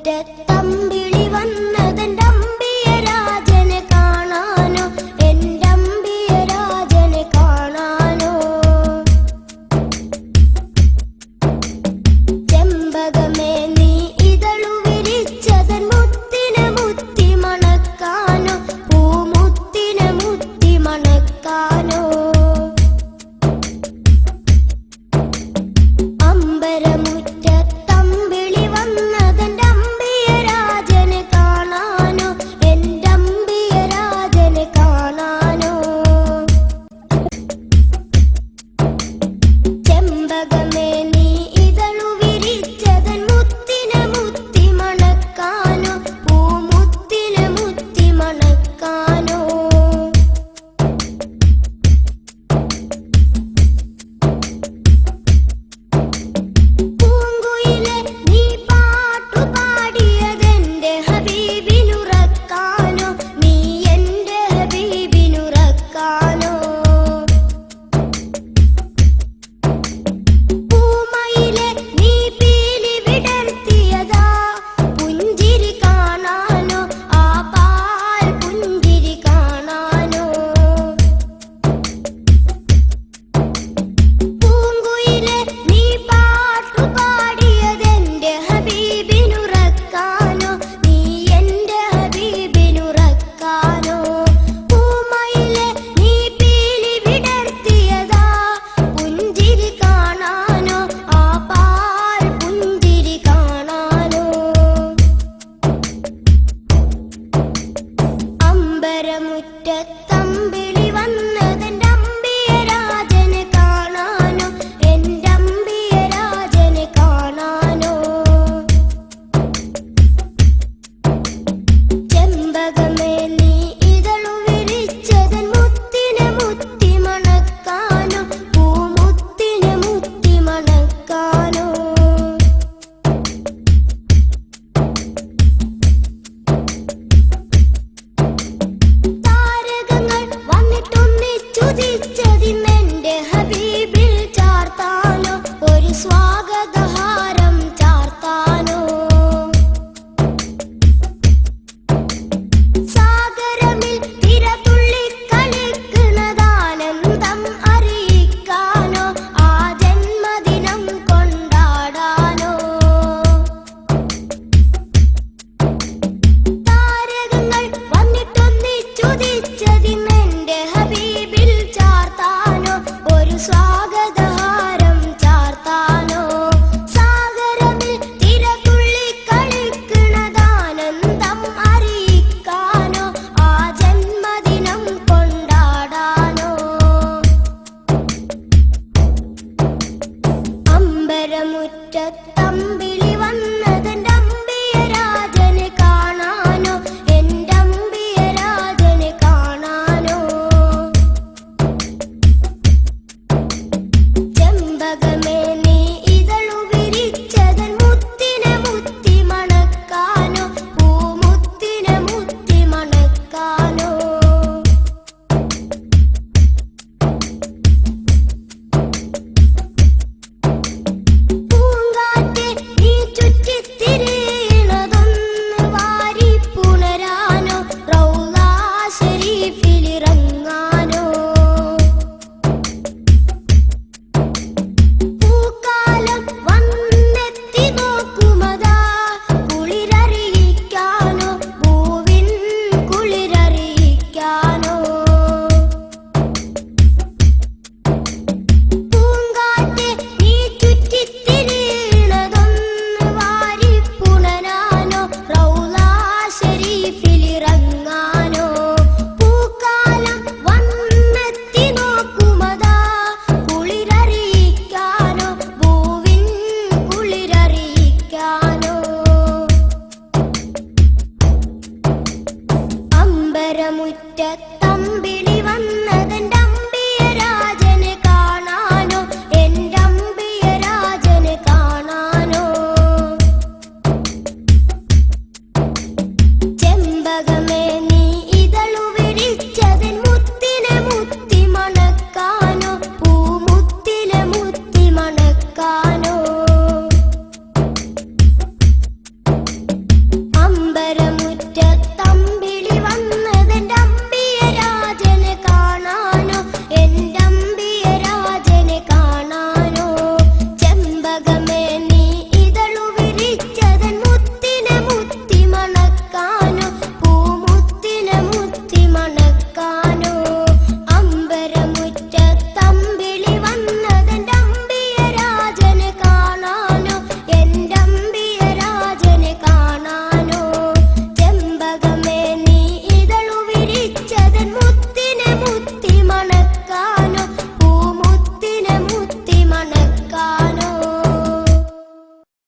അമ്പരമുറ്റത്തമ്പിളി വന്നതെൻ്റമ്പിയ രാജനെ കാണാനോ, എൻ്റമ്പിയ രാജനെ കാണാനോ. ചെമ്പകമേ നീ ഇതളു വിരിച്ചതൻ മുത്തിനെ മുത്തി മണക്കാനോ, പൂമുത്തിനെ മുത്തി മണക്കാനോ. അമ്പരമുറ്റത്തമ്പിളി വന്നതെൻ്റമ്പിയ രാജനെ കാണാനോ, എൻ്റമ്പിയ രാജനെ കാണാനോ. ചെമ്പകമേ നീ ഇതളു വിരിച്ചതൻ മുത്തിനെ മുത്തി മണക്കാനോ, പൂമുത്തിനെ മുത്തി മണക്കാനോ. പൂങ്കുയിലെ നീ പാട്ടു പാടിയതെൻ്റെ ഹബീബിനുറക്കാനോ, നീ എൻ്റെ ഹബീബിനുറക്കാനോ. പൂമയിലെ നീ പീലി വിടർത്തിയതാ പുഞ്ചിരി കാണാനോ, ആ പാൽ പുഞ്ചിരി കാണാനോ. പൂങ്കുയിലെ നീ പാട്ടു പാടിയതെൻ്റെ ഹബീബിനുറക്കാനോ, നീ എൻ്റെ ഹബീബിനുറക്കാനോ. പൂമയിലെ നീ പീലി വിടർത്തിയതാ പുഞ്ചിരി കാണാനോ, ആ പാൽ പുഞ്ചിരി കാണാനോ. അമ്പരമുറ്റത്തമ്പിളി വന്നതെൻ്റമ്പിയ രാജനെ കാണാനോ, എൻ്റമ്പിയ രാജനെ കാണാനോ. ചെമ്പകമേ നീ ഇതളു വിരിച്ചതൻ മുത്തിനെ മുത്തി മണക്കാനോ, പൂമുത്തിനെ മുത്തി മണക്കാനോ. താരകങ്ങൾ വന്നിട്ടൊന്നിച്ചുദിച്ച